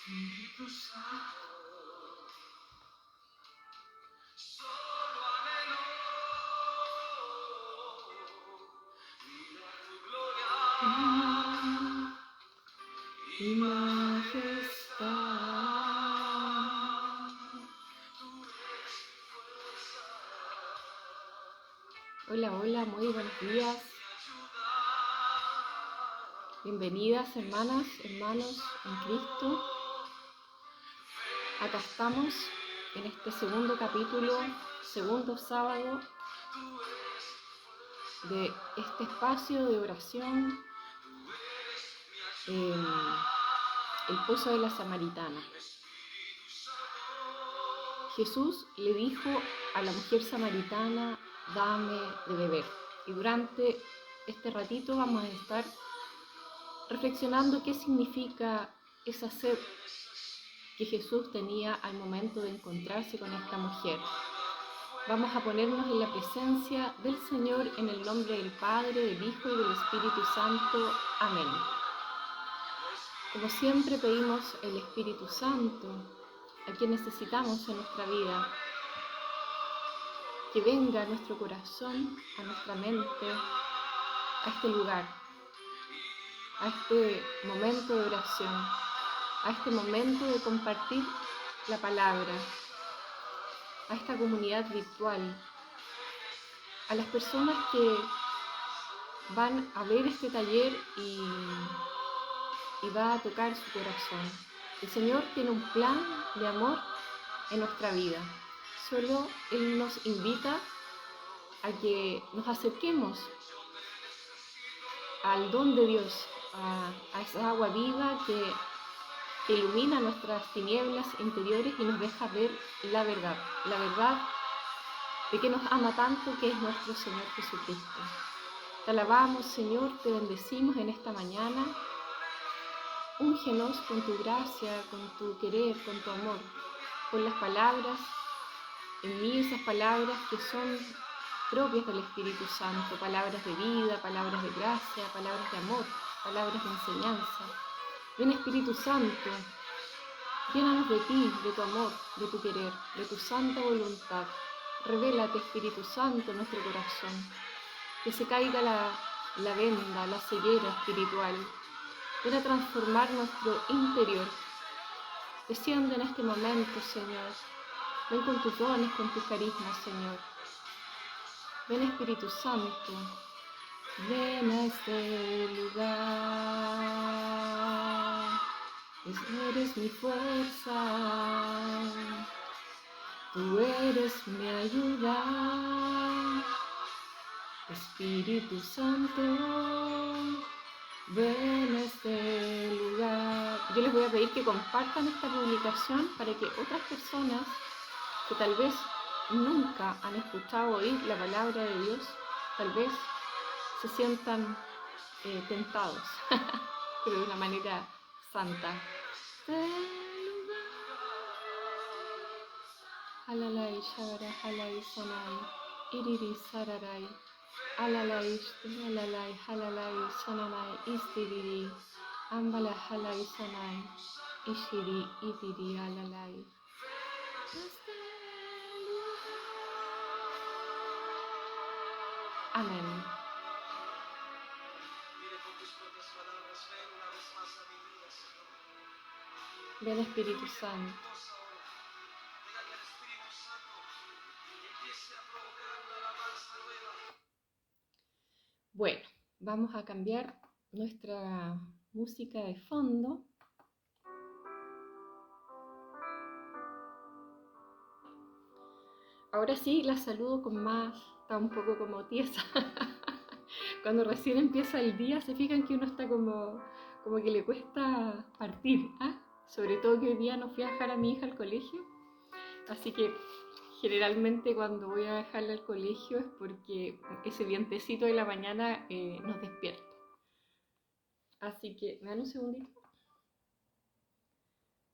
Espíritu Santo, solo anhelo mirar tu gloria y majestad. Tú eres mi fuerza. Hola, hola, muy buenos días. Bienvenidas hermanas, hermanos en Cristo. Acá estamos en este segundo capítulo, segundo sábado de este espacio de oración, el pozo de la Samaritana. Jesús le dijo a la mujer samaritana, dame de beber. Y durante este ratito vamos a estar reflexionando qué significa esa sed que Jesús tenía al momento de encontrarse con esta mujer. Vamos a ponernos en la presencia del Señor en el nombre del Padre, del Hijo y del Espíritu Santo. Amén. Como siempre pedimos el Espíritu Santo, a quien necesitamos en nuestra vida, que venga a nuestro corazón, a nuestra mente, a este lugar, a este momento de oración, a este momento de compartir la palabra, a esta comunidad virtual, a las personas que van a ver este taller y va a tocar su corazón. El Señor tiene un plan de amor en nuestra vida. Solo Él nos invita a que nos acerquemos al don de Dios, a esa agua viva que ilumina nuestras tinieblas interiores y nos deja ver la verdad de que nos ama tanto, que es nuestro Señor Jesucristo. Te alabamos, Señor, te bendecimos en esta mañana. Úngenos con tu gracia, con tu querer, con tu amor, con las palabras, en mí esas palabras que son propias del Espíritu Santo, palabras de vida, palabras de gracia, palabras de amor, palabras de enseñanza. Ven, Espíritu Santo, llénanos de ti, de tu amor, de tu querer, de tu santa voluntad. Revélate, Espíritu Santo, en nuestro corazón, que se caiga la venda, la ceguera espiritual. Ven a transformar nuestro interior. Desciende en este momento, Señor. Ven con tus dones, con tus carismas, Señor. Ven, Espíritu Santo. Ven a este lugar. Eres mi fuerza. Tú eres mi ayuda. Espíritu Santo, ven a este lugar. Yo les voy a pedir que compartan esta publicación para que otras personas que tal vez nunca han escuchado oír la palabra de Dios, tal vez se sientan tentados, pero de una manera santa. Halalai shara halai sanai, iriri sararai. Alalai, halalai, halalai, sananai, istiriri, ambala halai sanai, ishiri, itiri, alalai. Amén. Ven, Espíritu Santo. Bueno, vamos a cambiar nuestra música de fondo. Ahora sí, la saludo con más, está un poco como tiesa. Cuando recién empieza el día, se fijan que uno está como que le cuesta partir, ¿ah? Sobre todo que hoy día no fui a dejar a mi hija al colegio, así que generalmente cuando voy a dejarla al colegio es porque ese vientecito de la mañana nos despierta. Así que, ¿me dan un segundito?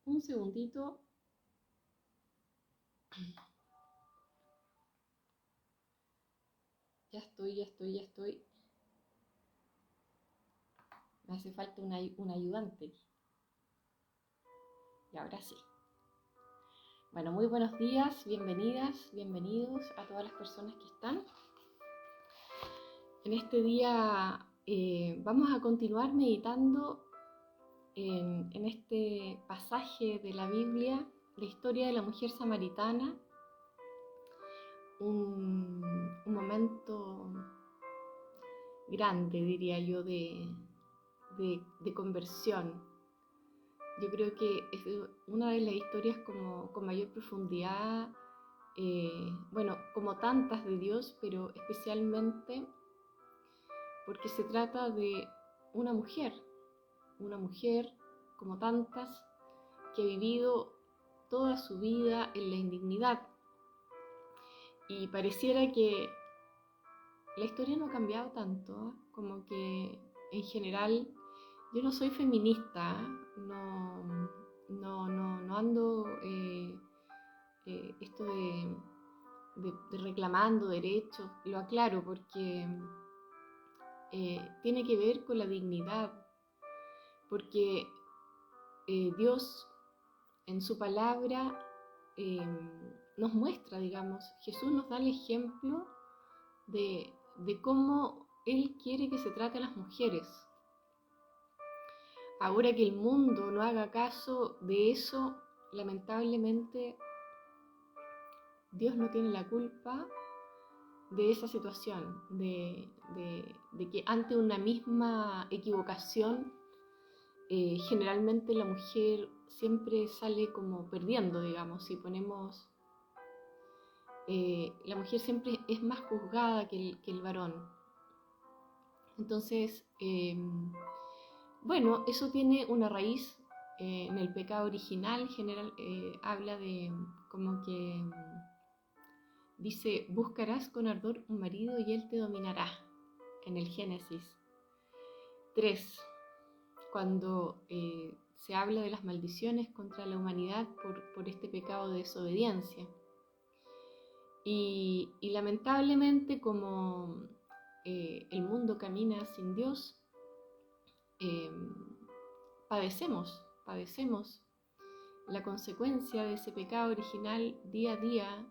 Un segundito. Ya estoy. Me hace falta un ayudante. Y ahora sí. Bueno, muy buenos días, bienvenidas, bienvenidos a todas las personas que están. En este día vamos a continuar meditando en este pasaje de la Biblia, la historia de la mujer samaritana, un momento grande, diría yo, de conversión. Yo creo que es una de las historias con mayor profundidad, bueno, como tantas de Dios, pero especialmente porque se trata de una mujer como tantas, que ha vivido toda su vida en la indignidad. Y pareciera que la historia no ha cambiado tanto, como que en general yo no soy feminista, no ando esto de reclamando derechos, lo aclaro porque tiene que ver con la dignidad, porque Dios en su palabra nos muestra, digamos, Jesús nos da el ejemplo de cómo Él quiere que se trate a las mujeres. Ahora que el mundo no haga caso de eso, lamentablemente Dios no tiene la culpa de esa situación, de que ante una misma equivocación, generalmente la mujer siempre sale como perdiendo, digamos, si ponemos... la mujer siempre es más juzgada que el varón. Entonces, bueno, eso tiene una raíz en el pecado original. General, habla de como que dice, buscarás con ardor un marido y él te dominará, en el Génesis 3, cuando se habla de las maldiciones contra la humanidad por este pecado de desobediencia. Y lamentablemente, como el mundo camina sin Dios, padecemos la consecuencia de ese pecado original día a día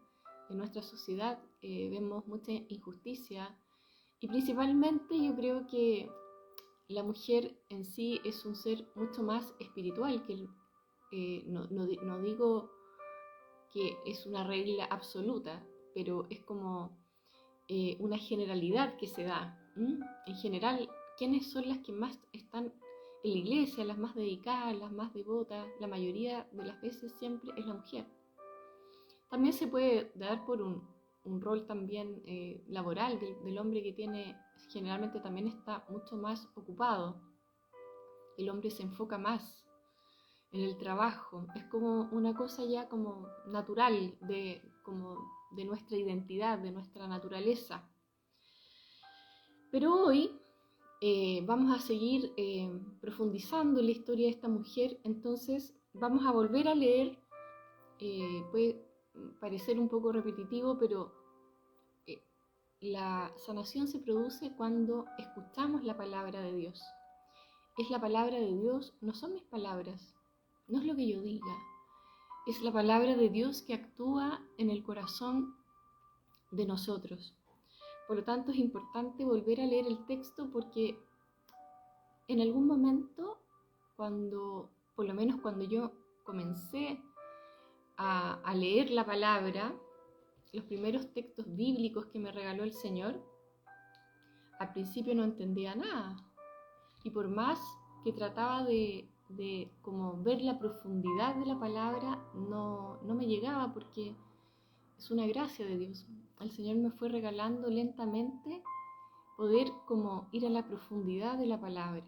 en nuestra sociedad. Vemos mucha injusticia y principalmente yo creo que la mujer en sí es un ser mucho más espiritual que no digo que es una regla absoluta, pero es como una generalidad que se da. En general, ¿quiénes son las que más están en la iglesia, las más dedicadas, las más devotas? La mayoría de las veces siempre es la mujer. También se puede dar por un rol también laboral del hombre, que tiene, generalmente también está mucho más ocupado. El hombre se enfoca más en el trabajo, es como una cosa ya como natural de nuestra identidad, de nuestra naturaleza. Pero hoy vamos a seguir profundizando en la historia de esta mujer. Entonces vamos a volver a leer, puede parecer un poco repetitivo, pero la sanación se produce cuando escuchamos la palabra de Dios. Es la palabra de Dios, no son mis palabras, no es lo que yo diga, es la palabra de Dios que actúa en el corazón de nosotros. Por lo tanto, es importante volver a leer el texto, porque en algún momento, por lo menos cuando yo comencé a leer la palabra, los primeros textos bíblicos que me regaló el Señor, al principio no entendía nada. Y por más que trataba de como ver la profundidad de la palabra, no me llegaba, porque es una gracia de Dios. El Señor me fue regalando lentamente poder como ir a la profundidad de la palabra.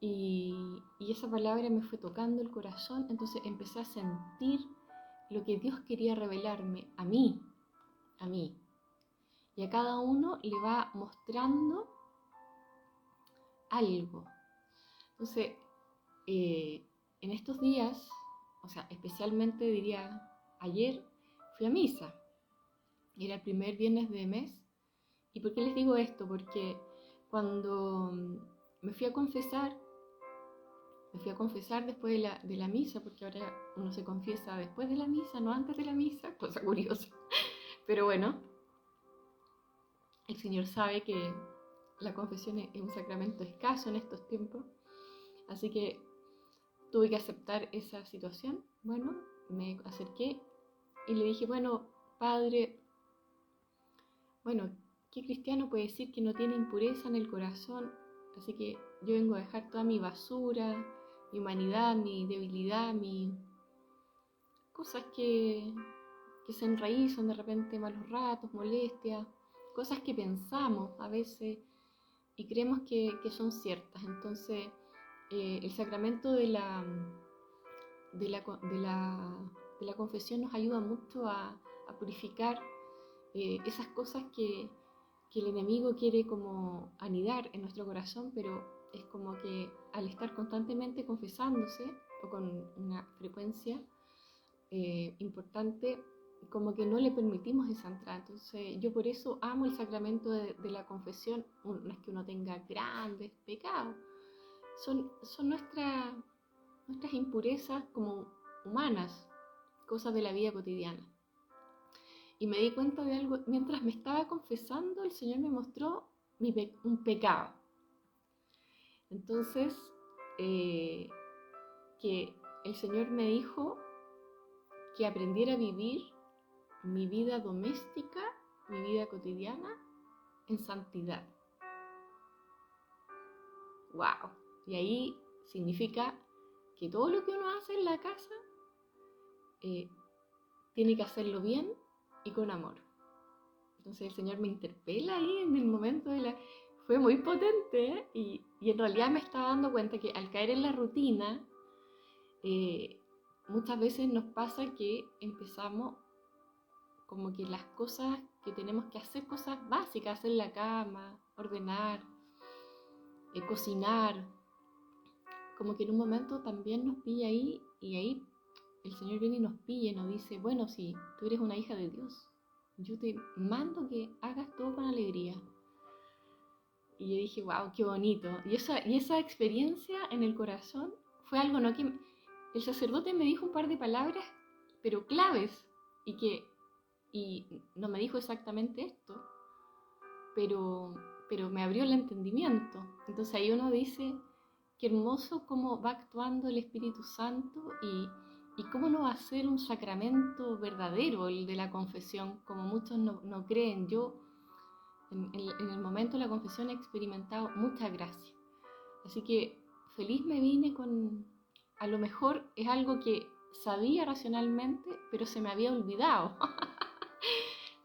Y esa palabra me fue tocando el corazón, entonces empecé a sentir lo que Dios quería revelarme a mí. Y a cada uno le va mostrando algo. Entonces, en estos días, o sea, especialmente diría ayer, fui a misa. Era el primer viernes de mes. ¿Y por qué les digo esto? Porque cuando me fui a confesar, Me fui a confesar después de la misa, porque ahora uno se confiesa después de la misa, no antes de la misa, cosa curiosa. Pero bueno, el Señor sabe que la confesión es un sacramento escaso en estos tiempos, así que tuve que aceptar esa situación. Bueno, me acerqué y le dije, bueno, Padre, bueno, ¿qué cristiano puede decir que no tiene impureza en el corazón? Así que yo vengo a dejar toda mi basura, mi humanidad, mi debilidad, mi cosas que se enraizan de repente, malos ratos, molestias, cosas que pensamos a veces y creemos que son ciertas. Entonces, el sacramento de la, de la confesión nos ayuda mucho a purificar esas cosas que el enemigo quiere como anidar en nuestro corazón, pero es como que al estar constantemente confesándose o con una frecuencia importante, como que no le permitimos esa entrada. Entonces yo por eso amo el sacramento de la confesión. No es que uno tenga grandes pecados, son nuestras impurezas como humanas, cosas de la vida cotidiana. Y me di cuenta de algo, mientras me estaba confesando, el Señor me mostró un pecado. Entonces, que el Señor me dijo que aprendiera a vivir mi vida doméstica, mi vida cotidiana, en santidad. ¡Wow! Y ahí significa que todo lo que uno hace en la casa tiene que hacerlo bien y con amor. Entonces el Señor me interpela ahí en el momento de la... Fue muy potente, ¿eh? Y en realidad me estaba dando cuenta que al caer en la rutina, muchas veces nos pasa que empezamos como que las cosas que tenemos que hacer, cosas básicas, hacer la cama, ordenar, cocinar, como que en un momento también nos pilla ahí, y ahí el Señor viene y nos pilla y nos dice, bueno, si tú eres una hija de Dios, yo te mando que hagas todo con alegría. Y yo dije, wow, qué bonito. Y esa experiencia en el corazón fue algo, ¿no? Que el sacerdote me dijo un par de palabras, pero claves, y no me dijo exactamente esto, pero me abrió el entendimiento. Entonces ahí uno dice, qué hermoso cómo va actuando el Espíritu Santo y cómo no va a ser un sacramento verdadero el de la confesión, como muchos no creen. Yo en el momento de la confesión he experimentado mucha gracia. Así que feliz me vine con, a lo mejor es algo que sabía racionalmente, pero se me había olvidado.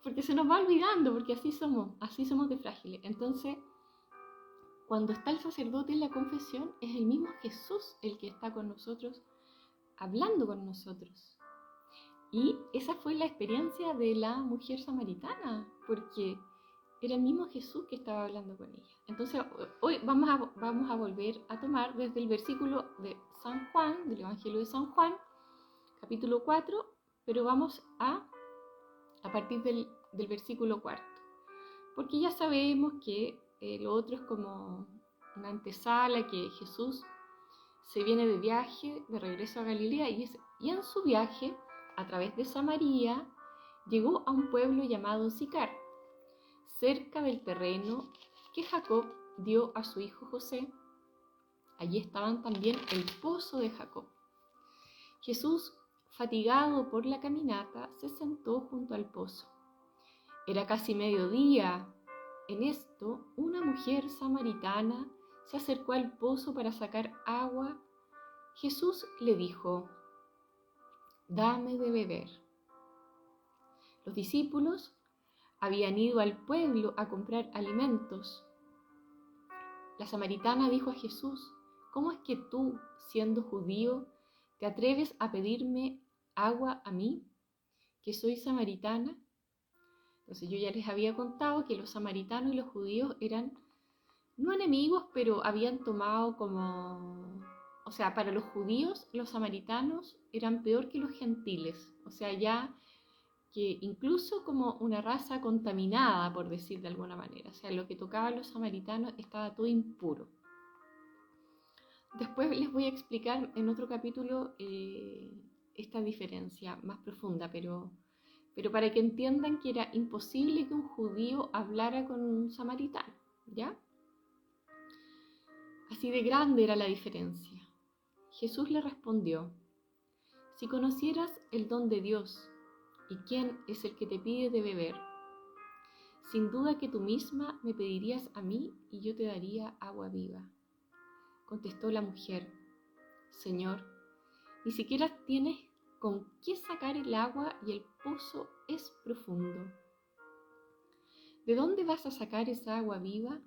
Porque se nos va olvidando, porque así somos de frágiles. Entonces, cuando está el sacerdote en la confesión, es el mismo Jesús el que está con nosotros, hablando con nosotros. Y esa fue la experiencia de la mujer samaritana, porque era el mismo Jesús que estaba hablando con ella. Entonces, hoy vamos a volver a tomar desde el versículo de San Juan, del Evangelio de San Juan, capítulo 4, pero vamos a partir del versículo 4. Porque ya sabemos que lo otro es como una antesala, que Jesús se viene de viaje, de regreso a Galilea, y en su viaje, a través de Samaria, llegó a un pueblo llamado Sicar, cerca del terreno que Jacob dio a su hijo José. Allí estaban también el pozo de Jacob. Jesús, fatigado por la caminata, se sentó junto al pozo. Era casi mediodía. En esto, una mujer samaritana se acercó al pozo para sacar agua. Jesús le dijo, «Dame de beber». Los discípulos habían ido al pueblo a comprar alimentos. La samaritana dijo a Jesús, «¿Cómo es que tú, siendo judío, te atreves a pedirme agua a mí, que soy samaritana?» Entonces yo ya les había contado que los samaritanos y los judíos eran no enemigos, pero habían tomado como... O sea, para los judíos los samaritanos eran peor que los gentiles. O sea, ya que incluso como una raza contaminada, por decir de alguna manera. O sea, lo que tocaba a los samaritanos estaba todo impuro. Después les voy a explicar en otro capítulo esta diferencia más profunda, pero para que entiendan que era imposible que un judío hablara con un samaritano, ¿ya? Así de grande era la diferencia. Jesús le respondió: si conocieras el don de Dios y quién es el que te pide de beber, sin duda que tú misma me pedirías a mí y yo te daría agua viva. Contestó la mujer: Señor, ni siquiera tienes con qué sacar el agua y el pozo es profundo. ¿De dónde vas a sacar esa agua viva?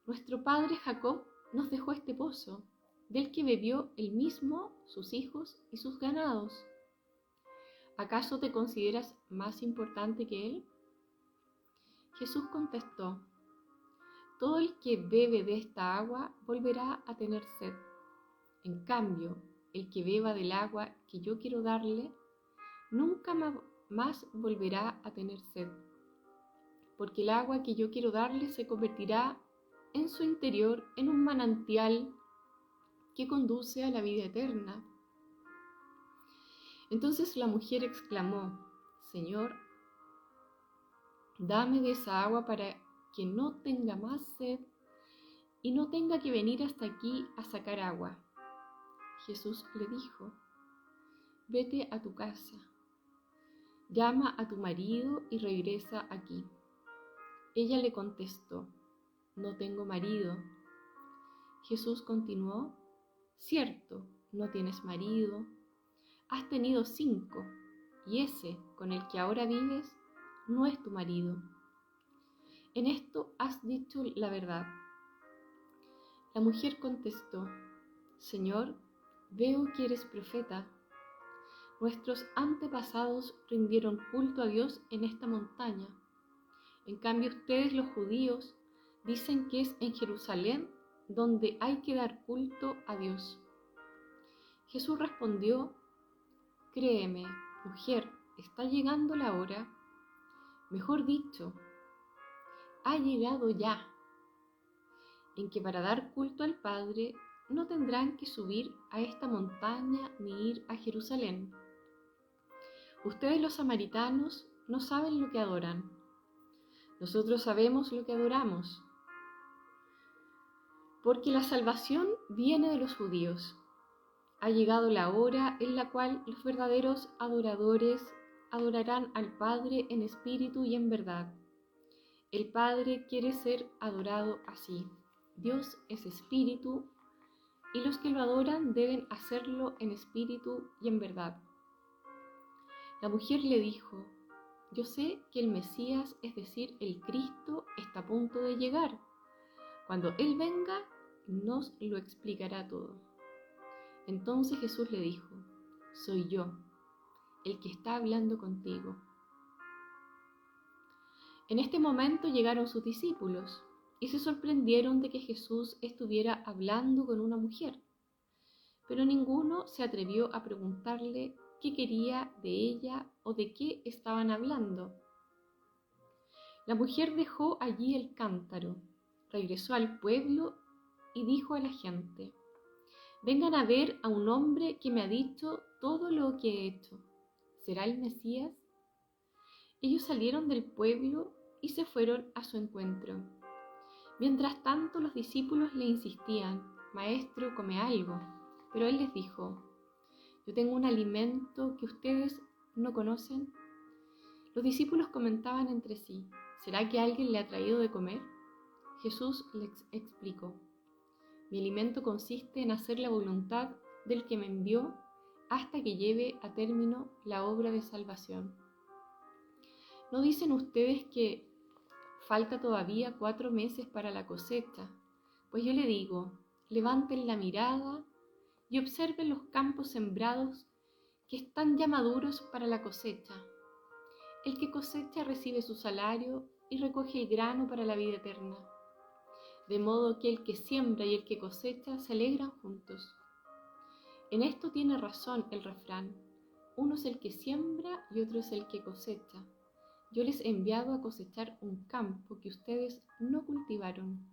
Nuestro padre Jacob nos dejó este pozo, del que bebió él mismo, sus hijos y sus ganados. ¿Acaso te consideras más importante que él? Jesús contestó: todo el que bebe de esta agua volverá a tener sed. En cambio, el que beba del agua que yo quiero darle, nunca más volverá a tener sed, porque el agua que yo quiero darle se convertirá en su interior en un manantial que conduce a la vida eterna. Entonces la mujer exclamó: Señor, dame de esa agua para que no tenga más sed y no tenga que venir hasta aquí a sacar agua. Jesús le dijo: vete a tu casa, llama a tu marido y regresa aquí. Ella le contestó: no tengo marido. Jesús continuó: cierto, no tienes marido, has tenido 5, y ese con el que ahora vives no es tu marido. En esto has dicho la verdad. La mujer contestó: Señor, veo que eres profeta. Nuestros antepasados rindieron culto a Dios en esta montaña. En cambio, ustedes, los judíos, dicen que es en Jerusalén donde hay que dar culto a Dios. Jesús respondió: créeme, mujer, está llegando la hora, mejor dicho, ha llegado ya, en que para dar culto al Padre no tendrán que subir a esta montaña ni ir a Jerusalén. Ustedes, los samaritanos, no saben lo que adoran. Nosotros sabemos lo que adoramos, porque la salvación viene de los judíos. Ha llegado la hora en la cual los verdaderos adoradores adorarán al Padre en espíritu y en verdad. El Padre quiere ser adorado así. Dios es espíritu, y los que lo adoran deben hacerlo en espíritu y en verdad. La mujer le dijo: yo sé que el Mesías, es decir, el Cristo, está a punto de llegar. Cuando Él venga, nos lo explicará todo. Entonces Jesús le dijo: soy yo, el que está hablando contigo. En este momento llegaron sus discípulos y se sorprendieron de que Jesús estuviera hablando con una mujer, pero ninguno se atrevió a preguntarle qué quería de ella o de qué estaban hablando. La mujer dejó allí el cántaro, regresó al pueblo y dijo a la gente: vengan a ver a un hombre que me ha dicho todo lo que he hecho. ¿Será el Mesías? Ellos salieron del pueblo y se fueron a su encuentro. Mientras tanto, los discípulos le insistían: Maestro, come algo. Pero él les dijo: yo tengo un alimento que ustedes no conocen. Los discípulos comentaban entre sí: ¿será que alguien le ha traído de comer? Jesús les explicó: mi alimento consiste en hacer la voluntad del que me envió hasta que lleve a término la obra de salvación. ¿No dicen ustedes que falta todavía 4 meses para la cosecha? Pues yo le digo: levanten la mirada y observen los campos sembrados, que están ya maduros para la cosecha. El que cosecha recibe su salario y recoge el grano para la vida eterna. De modo que el que siembra y el que cosecha se alegran juntos. En esto tiene razón el refrán: uno es el que siembra y otro es el que cosecha. Yo les he enviado a cosechar un campo que ustedes no cultivaron.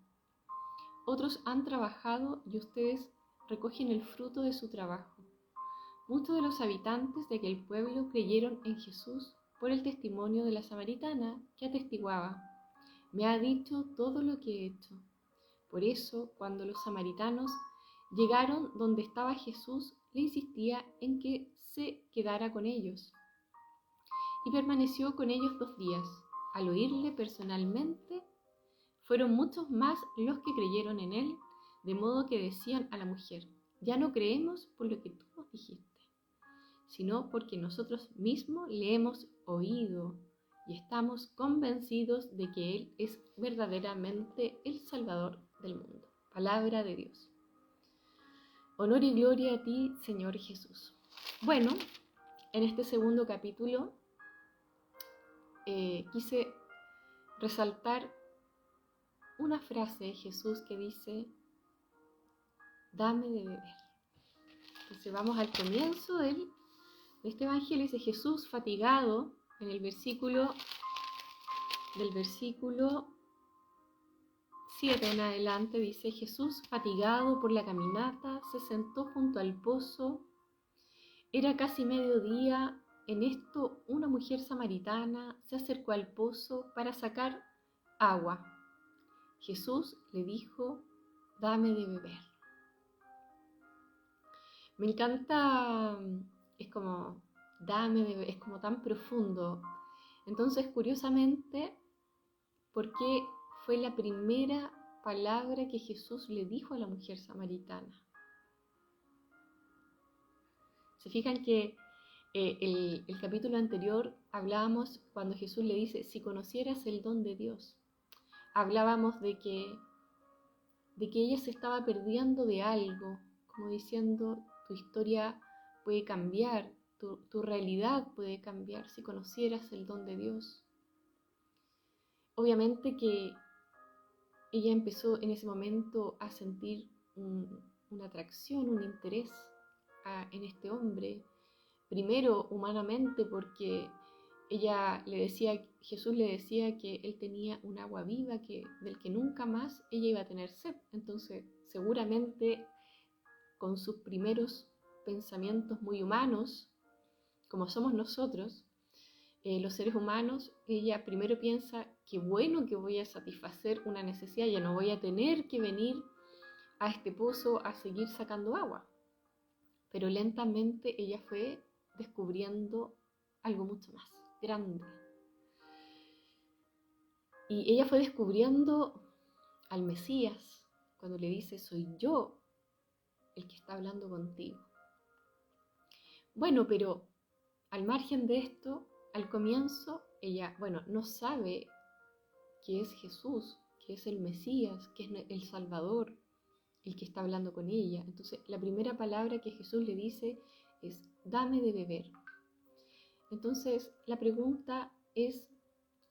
Otros han trabajado y ustedes recogen el fruto de su trabajo. Muchos de los habitantes de aquel pueblo creyeron en Jesús por el testimonio de la samaritana que atestiguaba: me ha dicho todo lo que he hecho. Por eso, cuando los samaritanos llegaron donde estaba Jesús, le insistía en que se quedara con ellos. Y permaneció con ellos 2 días. Al oírle personalmente, fueron muchos más los que creyeron en él, de modo que decían a la mujer: ya no creemos por lo que tú nos dijiste, sino porque nosotros mismos le hemos oído y estamos convencidos de que Él es verdaderamente el Salvador del mundo. Palabra de Dios. Honor y gloria a ti, Señor Jesús. Bueno, en este segundo capítulo quise resaltar una frase de Jesús que dice: dame de beber. Entonces vamos al comienzo de este evangelio. Dice: Jesús, fatigado, en el versículo 7 en adelante, dice: Jesús, fatigado por la caminata, se sentó junto al pozo. Era casi mediodía. En esto, una mujer samaritana se acercó al pozo para sacar agua. Jesús le dijo: dame de beber. Me encanta, es como, dame de beber, es como tan profundo. Entonces, curiosamente, ¿por qué fue la primera palabra que Jesús le dijo a la mujer samaritana? Se fijan que el capítulo anterior hablábamos cuando Jesús le dice: si conocieras el don de Dios. Hablábamos de que ella se estaba perdiendo de algo, como diciendo: tu historia puede cambiar, tu realidad puede cambiar si conocieras el don de Dios. Obviamente que ella empezó en ese momento a sentir una atracción, un interés en este hombre. Primero humanamente, porque Jesús le decía que él tenía un agua viva del que nunca más ella iba a tener sed. Entonces, seguramente con sus primeros pensamientos muy humanos, como somos nosotros, los seres humanos, ella primero piensa: qué bueno que voy a satisfacer una necesidad, ya no voy a tener que venir a este pozo a seguir sacando agua. Pero lentamente ella fue descubriendo algo mucho más grande. Y ella fue descubriendo al Mesías cuando le dice: soy yo el que está hablando contigo. Bueno, pero al margen de esto, al comienzo, ella, no sabe que es Jesús, que es el Mesías, que es el Salvador, el que está hablando con ella. Entonces, la primera palabra que Jesús le dice es: dame de beber. Entonces, la pregunta es: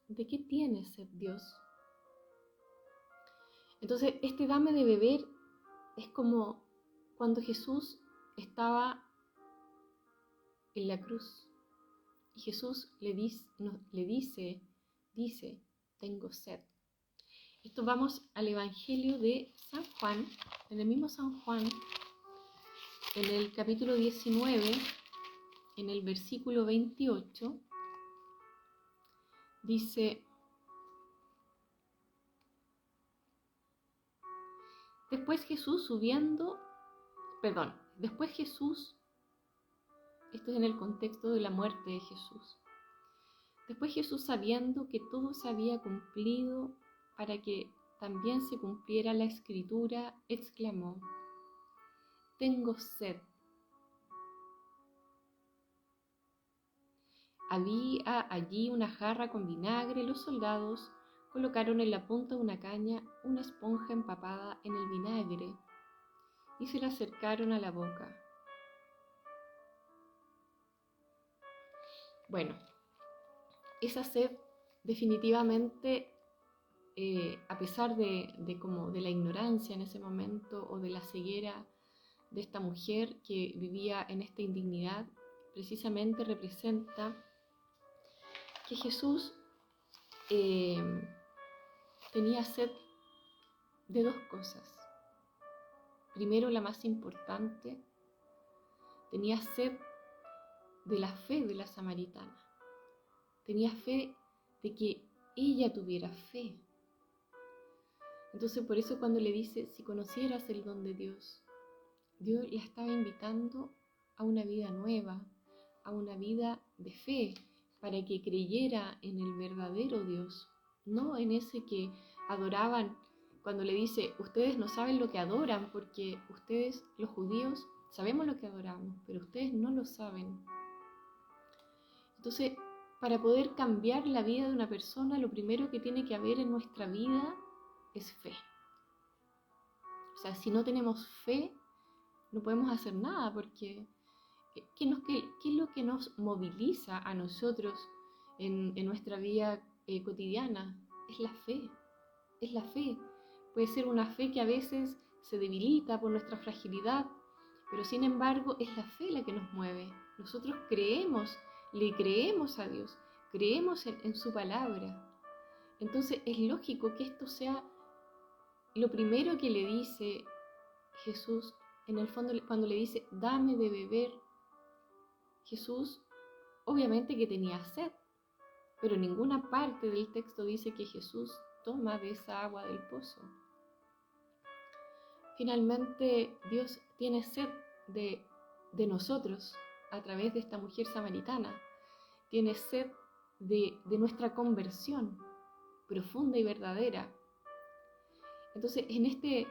¿de qué tiene sed Dios? Entonces, este dame de beber es como cuando Jesús estaba en la cruz y Jesús le dice, tengo sed. Esto vamos al Evangelio de San Juan, en el mismo San Juan, en el capítulo 19, en el versículo 28, dice: después Jesús, esto es en el contexto de la muerte de Jesús. Después Jesús, sabiendo que todo se había cumplido para que también se cumpliera la Escritura, exclamó: tengo sed. Había allí una jarra con vinagre. Los soldados colocaron en la punta de una caña una esponja empapada en el vinagre y se la acercaron a la boca. Bueno, esa sed definitivamente, a pesar de la ignorancia en ese momento o de la ceguera de esta mujer que vivía en esta indignidad, precisamente representa que Jesús tenía sed de 2 cosas. primero la más importante, tenía sed de la fe de la samaritana. Tenía fe de que ella tuviera fe. Entonces por eso cuando le dice, si conocieras el don de Dios, Dios la estaba invitando a una vida nueva, a una vida de fe, para que creyera en el verdadero Dios, no en ese que adoraban. Cuando le dice, ustedes no saben lo que adoran, porque ustedes, los judíos, sabemos lo que adoramos, pero ustedes no lo saben. Entonces, para poder cambiar la vida de una persona, lo primero que tiene que haber en nuestra vida es fe. O sea, si no tenemos fe, no podemos hacer nada, porque ¿qué es lo que nos moviliza a nosotros en nuestra vida cotidiana? Es la fe, es la fe. Puede ser una fe que a veces se debilita por nuestra fragilidad, pero sin embargo es la fe la que nos mueve. Nosotros creemos, le creemos a Dios, creemos en su palabra. Entonces es lógico que esto sea lo primero que le dice Jesús, en el fondo cuando le dice, dame de beber. Jesús obviamente que tenía sed, pero en ninguna parte del texto dice que Jesús toma de esa agua del pozo. Finalmente Dios tiene sed de nosotros a través de esta mujer samaritana. Tiene sed de nuestra conversión profunda y verdadera. Entonces él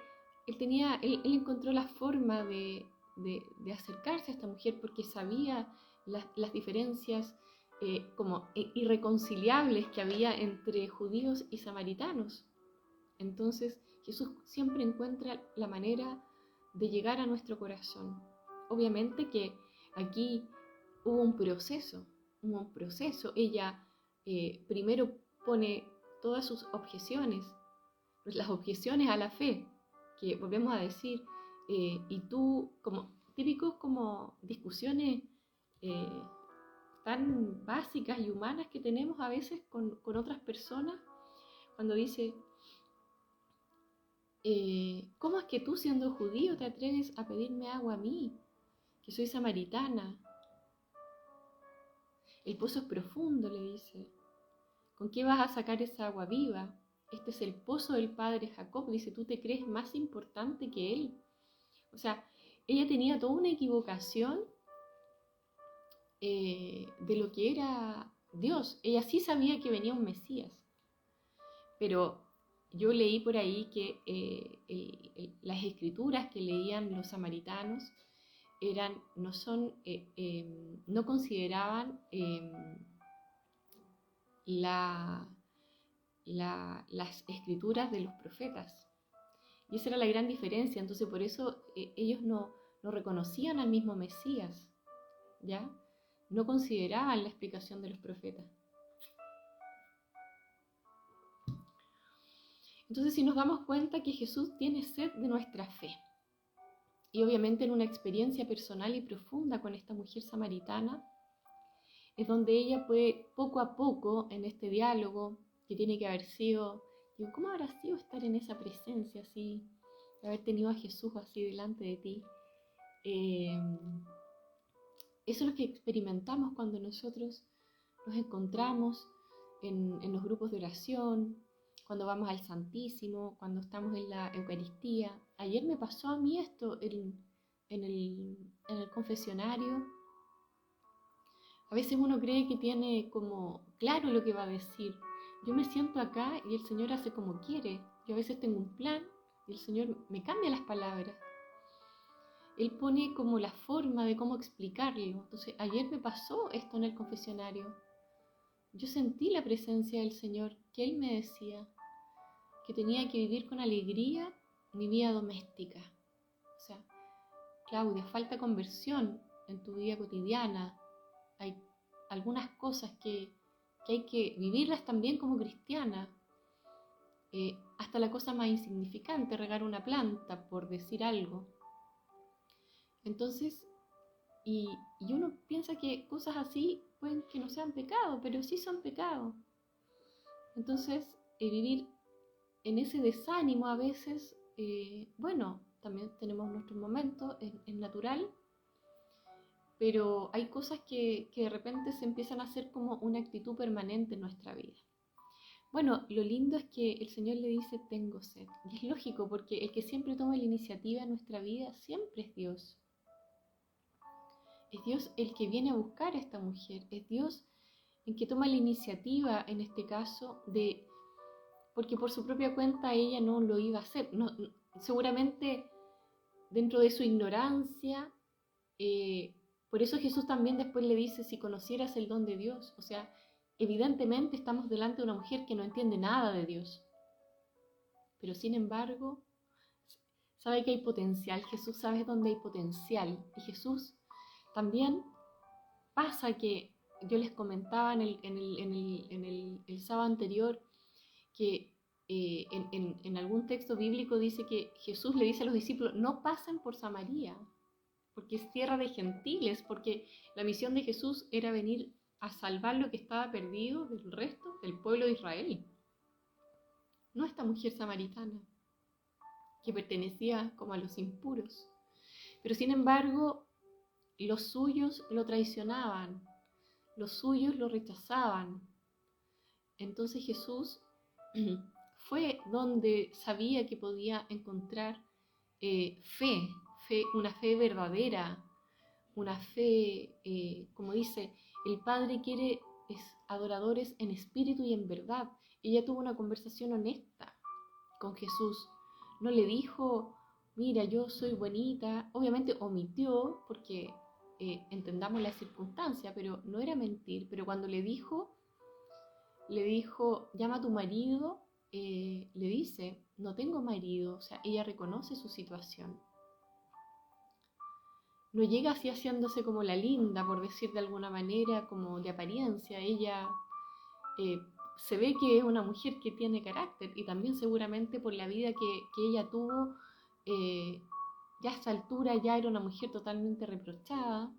encontró la forma de acercarse a esta mujer porque sabía las diferencias como irreconciliables que había entre judíos y samaritanos. Entonces Jesús siempre encuentra la manera de llegar a nuestro corazón. Obviamente que aquí hubo un proceso. Ella primero pone todas sus objeciones, las objeciones a la fe, que volvemos a decir, y tú, como típicos como discusiones tan básicas y humanas que tenemos a veces con otras personas, cuando dice, ¿cómo es que tú siendo judío te atreves a pedirme agua a mí, que soy samaritana? El pozo es profundo, le dice. ¿Con qué vas a sacar esa agua viva? Este es el pozo del padre Jacob. Dice, tú te crees más importante que él. O sea, ella tenía toda una equivocación de lo que era Dios. Ella sí sabía que venía un Mesías, pero yo leí por ahí que las escrituras que leían los samaritanos no consideraban las escrituras de los profetas. Y esa era la gran diferencia. Entonces por eso ellos no reconocían al mismo Mesías, ¿ya? No consideraban la explicación de los profetas. Entonces si nos damos cuenta que Jesús tiene sed de nuestra fe, y obviamente en una experiencia personal y profunda con esta mujer samaritana, es donde ella puede poco a poco en este diálogo, que tiene que haber sido, digo, ¿cómo habrá sido estar en esa presencia así, haber tenido a Jesús así delante de ti? Eso es lo que experimentamos cuando nosotros nos encontramos en los grupos de oración, cuando vamos al Santísimo, cuando estamos en la Eucaristía. Ayer me pasó a mí esto en el confesionario. A veces uno cree que tiene como claro lo que va a decir. Yo me siento acá y el Señor hace como quiere. Yo a veces tengo un plan y el Señor me cambia las palabras. Él pone como la forma de cómo explicarlo. Entonces, ayer me pasó esto en el confesionario. Yo sentí la presencia del Señor, que Él me decía que tenía que vivir con alegría mi vida doméstica. O sea, Claudia, falta conversión en tu vida cotidiana. Hay algunas cosas que hay que vivirlas también como cristiana. Hasta la cosa más insignificante, regar una planta, por decir algo. Entonces, y uno piensa que cosas así pueden que no sean pecado, pero sí son pecado. Entonces, vivir en ese desánimo a veces, también tenemos nuestros momentos, es natural, pero hay cosas que de repente se empiezan a hacer como una actitud permanente en nuestra vida. Bueno, lo lindo es que el Señor le dice, tengo sed. Y es lógico, porque el que siempre toma la iniciativa en nuestra vida siempre es Dios. Es Dios el que viene a buscar a esta mujer. Es Dios el que toma la iniciativa, en este caso, porque por su propia cuenta ella no lo iba a hacer. Seguramente dentro de su ignorancia, por eso Jesús también después le dice, si conocieras el don de Dios. O sea, evidentemente estamos delante de una mujer que no entiende nada de Dios. Pero sin embargo, sabe que hay potencial. Jesús sabe dónde hay potencial. Y Jesús también pasa que yo les comentaba el sábado anterior que en algún texto bíblico dice que Jesús le dice a los discípulos, no pasen por Samaria, porque es tierra de gentiles, porque la misión de Jesús era venir a salvar lo que estaba perdido del resto del pueblo de Israel. No esta mujer samaritana, que pertenecía como a los impuros. Pero sin embargo, los suyos lo traicionaban, los suyos lo rechazaban. Entonces Jesús fue donde sabía que podía encontrar fe, una fe verdadera, una fe, como dice, el Padre quiere adoradores en espíritu y en verdad. Ella tuvo una conversación honesta con Jesús. No le dijo, mira, yo soy bonita. Obviamente omitió, porque entendamos la circunstancia, pero no era mentir. Pero cuando le dijo, llama a tu marido, le dice, no tengo marido. O sea, ella reconoce su situación. No llega así haciéndose como la linda, por decir de alguna manera, como de apariencia. Ella se ve que es una mujer que tiene carácter, y también seguramente por la vida que ella tuvo, ya a esta altura ya era una mujer totalmente reprochada.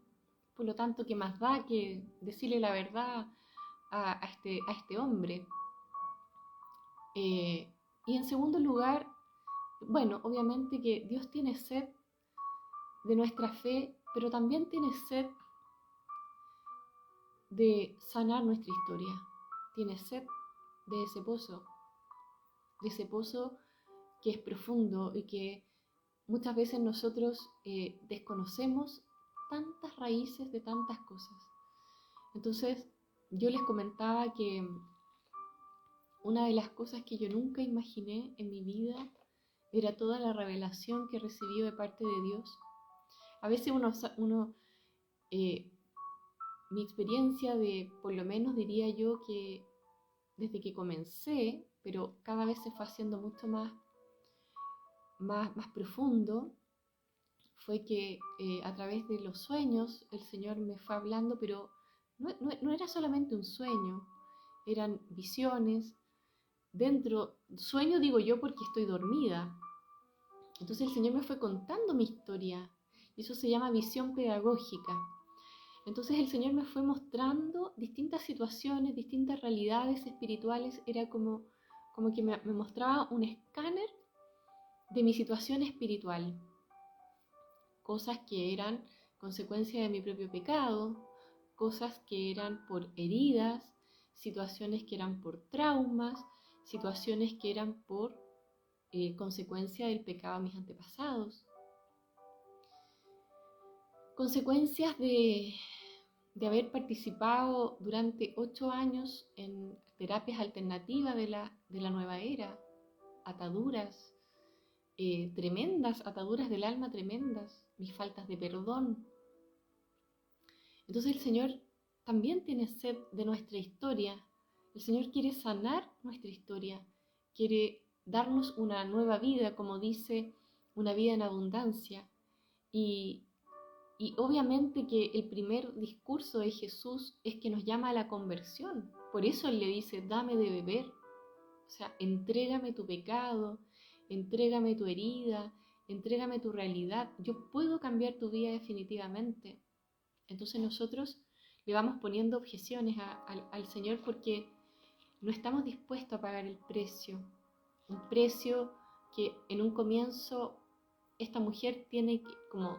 Por lo tanto, ¿qué más da que decirle la verdad a este hombre? Y en segundo lugar, bueno, obviamente que Dios tiene sed de nuestra fe, pero también tiene sed de sanar nuestra historia. Tiene sed de ese pozo que es profundo y que muchas veces nosotros desconocemos tantas raíces de tantas cosas. Entonces, yo les comentaba que una de las cosas que yo nunca imaginé en mi vida era toda la revelación que he recibido de parte de Dios. A veces mi experiencia por lo menos diría yo que desde que comencé, pero cada vez se fue haciendo mucho más profundo, fue que a través de los sueños el Señor me fue hablando, pero no era solamente un sueño, eran visiones. Sueño digo yo porque estoy dormida. Entonces el Señor me fue contando mi historia, y eso se llama visión pedagógica. Entonces el Señor me fue mostrando distintas situaciones, distintas realidades espirituales. Era como que me mostraba un escáner de mi situación espiritual. Cosas que eran consecuencia de mi propio pecado, cosas que eran por heridas, situaciones que eran por traumas, situaciones que eran por consecuencia del pecado de mis antepasados. Consecuencias de haber participado durante 8 años en terapias alternativas de la nueva era, ataduras tremendas, ataduras del alma tremendas, mis faltas de perdón. Entonces el Señor también tiene sed de nuestra historia. El Señor quiere sanar nuestra historia, quiere darnos una nueva vida, como dice, una vida en abundancia. Y obviamente que el primer discurso de Jesús es que nos llama a la conversión. Por eso Él le dice, dame de beber. O sea, entrégame tu pecado, entrégame tu herida, entrégame tu realidad. Yo puedo cambiar tu vida definitivamente. Entonces nosotros le vamos poniendo objeciones al Señor porque no estamos dispuestos a pagar el precio. Un precio que en un comienzo esta mujer tiene que, como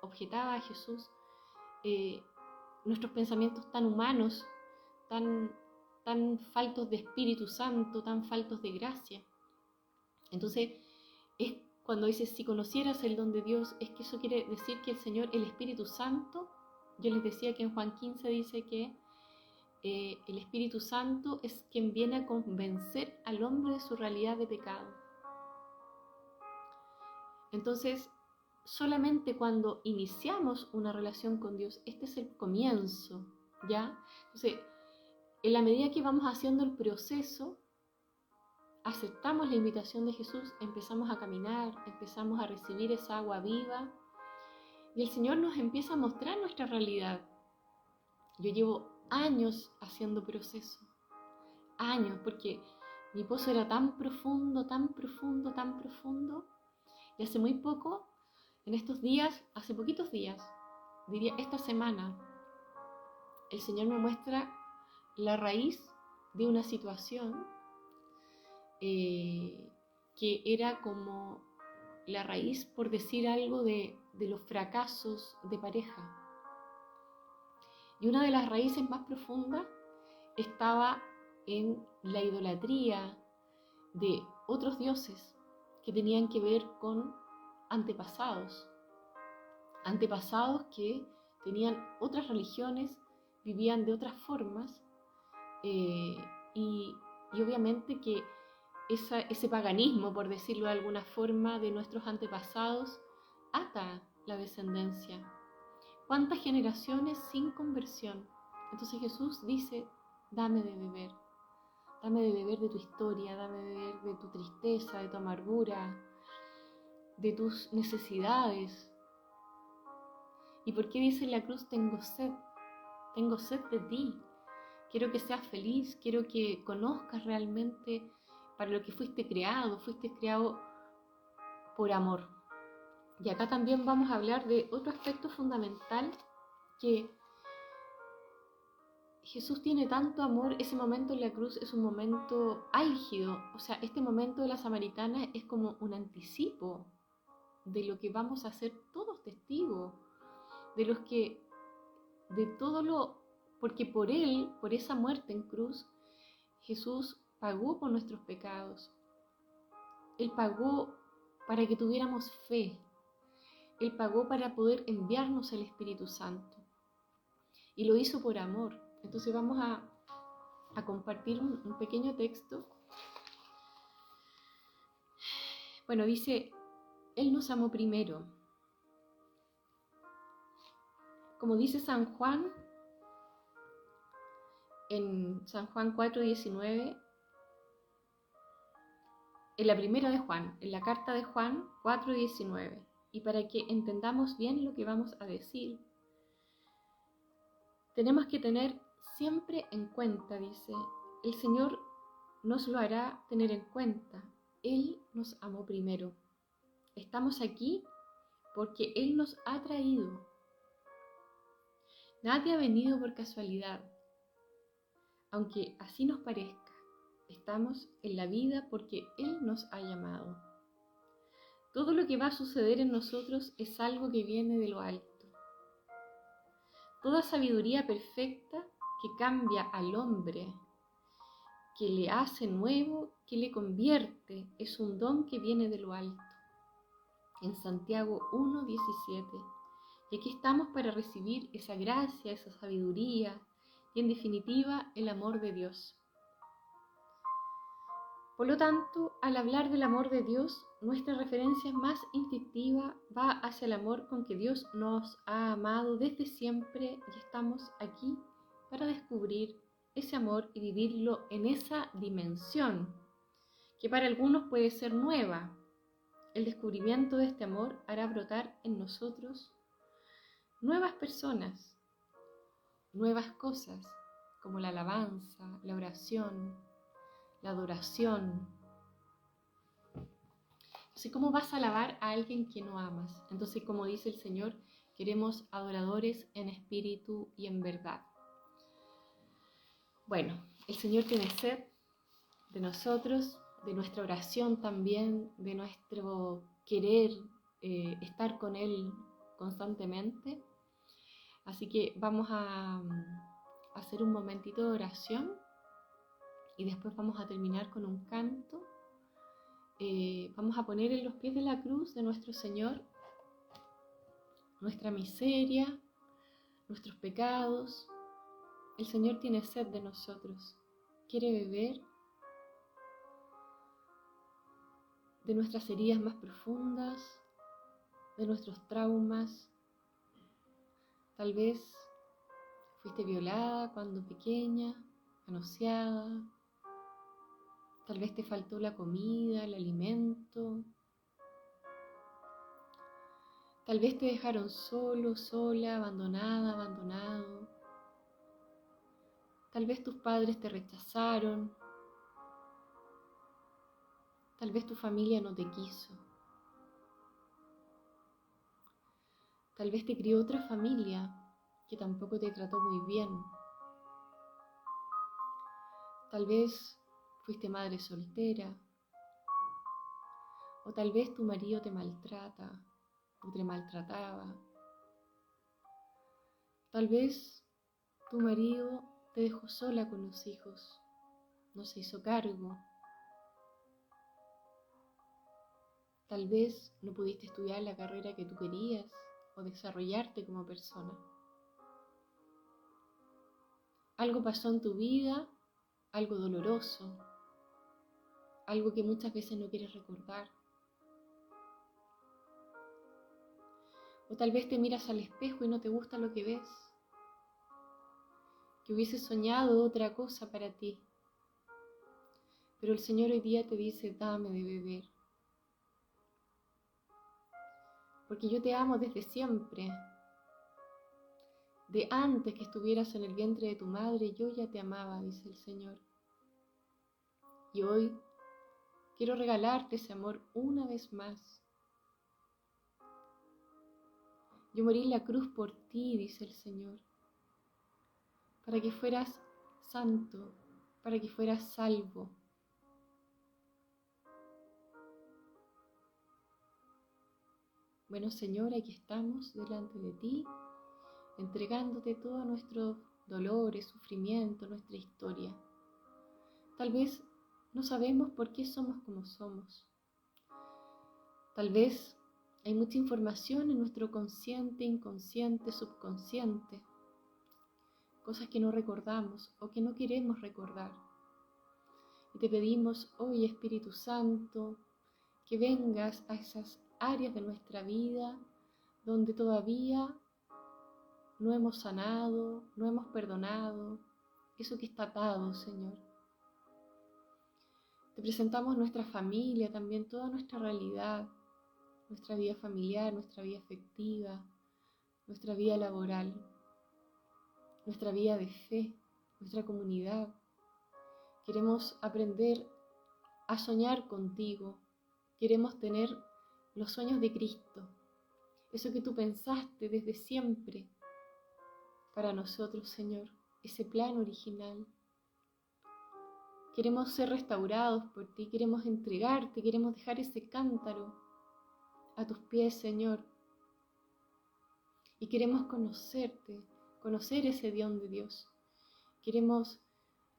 objetaba a Jesús, nuestros pensamientos tan humanos, tan faltos de Espíritu Santo, tan faltos de gracia. Entonces, es cuando dice, si conocieras el don de Dios, es que eso quiere decir que el Señor, el Espíritu Santo, yo les decía que en Juan 15 dice que el Espíritu Santo es quien viene a convencer al hombre de su realidad de pecado. Entonces, solamente cuando iniciamos una relación con Dios, este es el comienzo, ¿ya? Entonces, en la medida que vamos haciendo el proceso, aceptamos la invitación de Jesús, empezamos a caminar, empezamos a recibir esa agua viva y el Señor nos empieza a mostrar nuestra realidad. Yo llevo años haciendo proceso, años, porque mi pozo era tan profundo, tan profundo, tan profundo, y hace muy poco, en estos días, hace poquitos días, diría esta semana, el Señor me muestra la raíz de una situación que era como la raíz, por decir algo, de los fracasos de pareja. Y una de las raíces más profundas estaba en la idolatría de otros dioses que tenían que ver con antepasados que tenían otras religiones, vivían de otras formas, y obviamente que ese paganismo, por decirlo de alguna forma, de nuestros antepasados, ata la descendencia. ¿Cuántas generaciones sin conversión? Entonces Jesús dice, dame de beber de tu historia, dame de beber de tu tristeza, de tu amargura, de tus necesidades. ¿Y por qué dice en la cruz, tengo sed de ti? Quiero que seas feliz, quiero que conozcas realmente para lo que fuiste creado por amor. Y acá también vamos a hablar de otro aspecto fundamental, que Jesús tiene tanto amor, ese momento en la cruz es un momento álgido, o sea, este momento de la samaritana es como un anticipo de lo que vamos a ser todos testigos, porque por Él, por esa muerte en cruz, Jesús pagó por nuestros pecados. Él pagó para que tuviéramos fe. Él pagó para poder enviarnos el Espíritu Santo. Y lo hizo por amor. Entonces vamos a compartir un pequeño texto. Bueno, dice, Él nos amó primero. Como dice San Juan, en San Juan 4:19, en la primera de Juan, en la carta de Juan 4:19, y para que entendamos bien lo que vamos a decir, tenemos que tener siempre en cuenta, dice, el Señor nos lo hará tener en cuenta. Él nos amó primero. Estamos aquí porque Él nos ha traído. Nadie ha venido por casualidad, aunque así nos parezca. Estamos en la vida porque Él nos ha llamado. Todo lo que va a suceder en nosotros es algo que viene de lo alto. Toda sabiduría perfecta que cambia al hombre, que le hace nuevo, que le convierte, es un don que viene de lo alto. En Santiago 1:17. Y aquí estamos para recibir esa gracia, esa sabiduría y en definitiva el amor de Dios. Por lo tanto, al hablar del amor de Dios, nuestra referencia más instintiva va hacia el amor con que Dios nos ha amado desde siempre y estamos aquí para descubrir ese amor y vivirlo en esa dimensión, que para algunos puede ser nueva. El descubrimiento de este amor hará brotar en nosotros nuevas personas, nuevas cosas, como la alabanza, la oración, la adoración. Entonces, ¿cómo vas a alabar a alguien que no amas? Entonces, como dice el Señor, queremos adoradores en espíritu y en verdad. Bueno, el Señor tiene sed de nosotros, de nuestra oración también, de nuestro querer, estar con Él constantemente. Así que vamos a hacer un momentito de oración y después vamos a terminar con un canto. Vamos a poner en los pies de la cruz de nuestro Señor nuestra miseria, nuestros pecados. El Señor tiene sed de nosotros, quiere beber de nuestras heridas más profundas, de nuestros traumas. Tal vez fuiste violada cuando pequeña, manoseada. Tal vez te faltó la comida, el alimento. Tal vez te dejaron solo, sola, abandonada, abandonado. Tal vez tus padres te rechazaron. Tal vez tu familia no te quiso. Tal vez te crió otra familia que tampoco te trató muy bien. Tal vez fuiste madre soltera. O tal vez tu marido te maltrata o te maltrataba. Tal vez tu marido te dejó sola con los hijos, no se hizo cargo. Tal vez no pudiste estudiar la carrera que tú querías o desarrollarte como persona. Algo pasó en tu vida, algo doloroso, algo que muchas veces no quieres recordar. O tal vez te miras al espejo y no te gusta lo que ves, que hubieses soñado otra cosa para ti. Pero el Señor hoy día te dice, dame de beber. Porque yo te amo desde siempre. De antes que estuvieras en el vientre de tu madre, yo ya te amaba, dice el Señor. Y hoy quiero regalarte ese amor una vez más. Yo morí en la cruz por ti, dice el Señor, para que fueras santo, para que fueras salvo. Bueno, Señor, aquí estamos delante de ti, entregándote todos nuestros dolores, sufrimientos, nuestra historia. Tal vez no sabemos por qué somos como somos. Tal vez hay mucha información en nuestro consciente, inconsciente, subconsciente, cosas que no recordamos o que no queremos recordar. Y te pedimos hoy, Espíritu Santo, que vengas a esas áreas de nuestra vida donde todavía no hemos sanado, no hemos perdonado, eso que está atado, Señor. Te presentamos nuestra familia, también toda nuestra realidad, nuestra vida familiar, nuestra vida afectiva, nuestra vida laboral, nuestra vida de fe, nuestra comunidad. Queremos aprender a soñar contigo, queremos tener los sueños de Cristo, eso que tú pensaste desde siempre para nosotros, Señor, ese plan original. Queremos ser restaurados por ti, queremos entregarte, queremos dejar ese cántaro a tus pies, Señor. Y queremos conocerte, conocer ese don de Dios. Queremos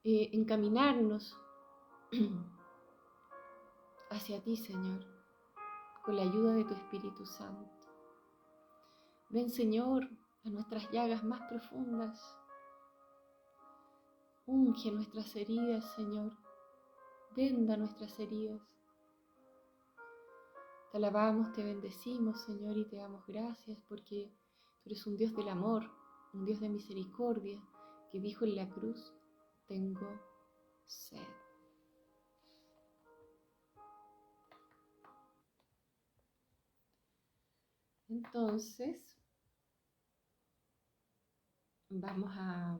encaminarnos hacia ti, Señor, con la ayuda de tu Espíritu Santo. Ven, Señor, a nuestras llagas más profundas. Unge nuestras heridas, Señor. Venda nuestras heridas. Te alabamos, te bendecimos, Señor, y te damos gracias porque tú eres un Dios del amor, un Dios de misericordia, que dijo en la cruz, tengo sed. Entonces, vamos a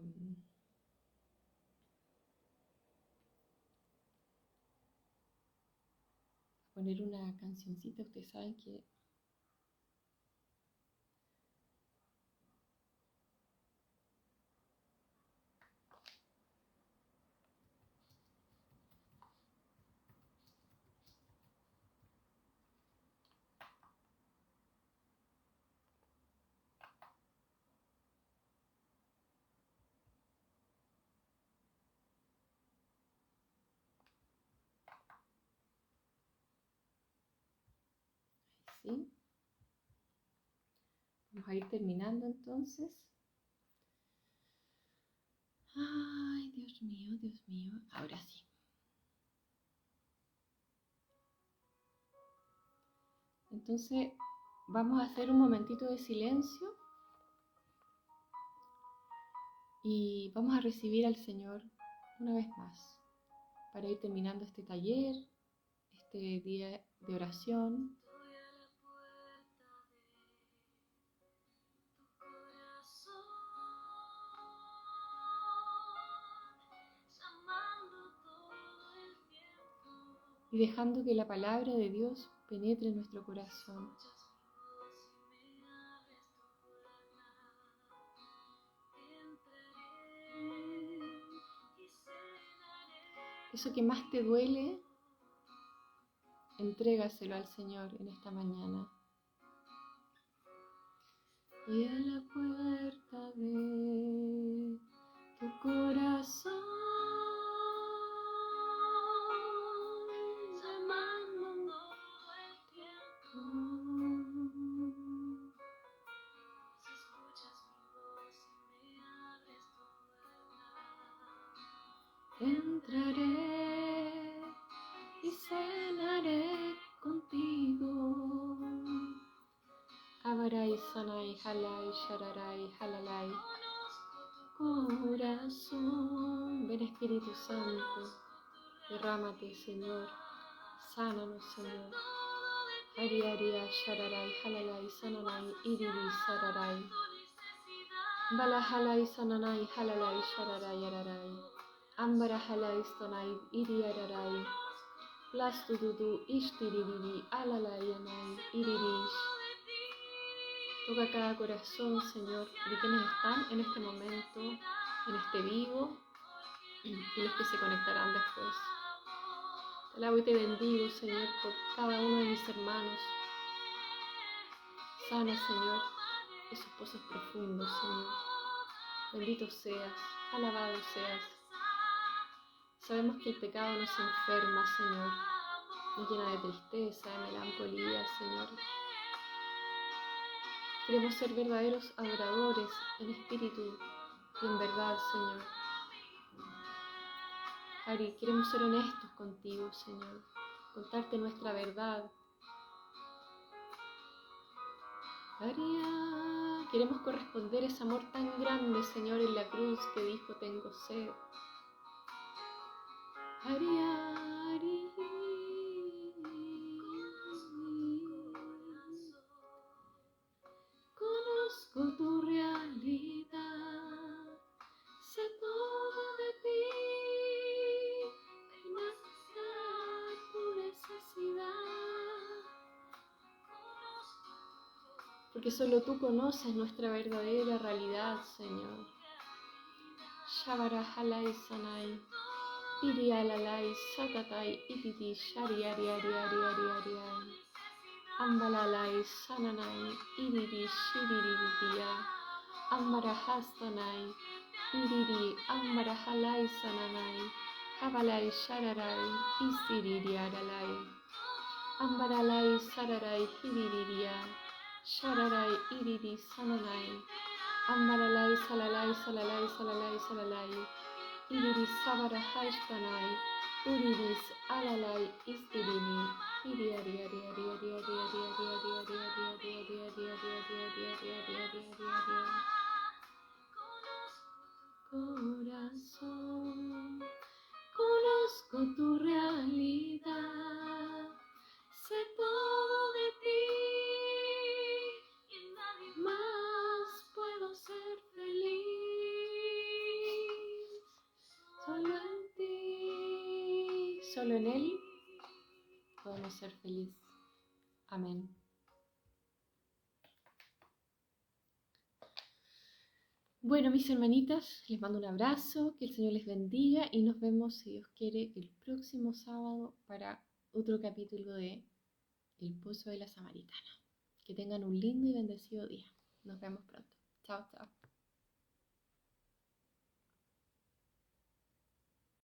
poner una cancioncita. Ustedes saben que ¿sí? Vamos a ir terminando entonces. Ay, Dios mío, Dios mío. Ahora sí. Entonces, vamos a hacer un momentito de silencio y vamos a recibir al Señor una vez más para ir terminando este taller, este día de oración. Estoy a la puerta de tu corazón, llamando todo el tiempo. Y dejando que la palabra de Dios penetre en nuestro corazón. Escuchas mi voz y me abres tu puerta. Entraré y cenaré. Eso que más te duele, entrégaselo al Señor en esta mañana. Y a la puerta de tu corazón, Llamando todo el tiempo. Si escuchas mi voz y me abres tu puerta, entraré y cenaré contigo. Abarai, sanai, halai, shararai, halalai. conozco tu Corazón, ven Espíritu Santo, derrámate, Señor, sánanos, Señor. todo de ti. Ari, aria, shararai, halalai, sananai, iriri, sararai. Tu necesidad. Bala, halai, sananai, halalai, shararai, ararai. Ambara, halai, stanai, iri, ararai. Plastu, dudu, ishtiriri, alalai, anai, irirish. Toca cada corazón, Señor, de quienes están en este momento, en este vivo, y los que se conectarán después. Te alabo y te bendigo, Señor, por cada uno de mis hermanos. Sana, Señor, esos pozos profundos, Señor. Bendito seas, alabado seas. Sabemos que el pecado nos enferma, Señor, nos llena de tristeza, de melancolía, Señor. Queremos ser verdaderos adoradores en espíritu y en verdad, Señor. Ari, queremos ser honestos contigo, Señor, contarte nuestra verdad. Aria, queremos corresponder ese amor tan grande, Señor, en la cruz que dijo, tengo sed. Aria, Ari. Conozco tu realidad, sé todo de ti, mi necesidad, tu necesidad. Porque solo tú conoces nuestra verdadera realidad, Señor. Shabara halai sanai, iri alalai, satatai, ititi, shari ari ari ari ari ari ari. Ambalalai sananai, iriri shiririya, ambarahastanai, iriri ambarahalai sananai, habalai shararai, isiriri aralai, ambaralai sararai hiririya, shararai iriri sananai, ambaralai salalai salalai salalai salalai, iriri sabarahashtanai, uriris alalai istirini. Corazón, conozco tu realidad, sé todo de ti y en nadie más puedo ser feliz. Solo en ti, solo en Él podemos ser felices. Amén. Bueno, mis hermanitas, les mando un abrazo, que el Señor les bendiga y nos vemos, si Dios quiere, el próximo sábado para otro capítulo de El Pozo de la Samaritana. Que tengan un lindo y bendecido día. Nos vemos pronto. Chao, chao.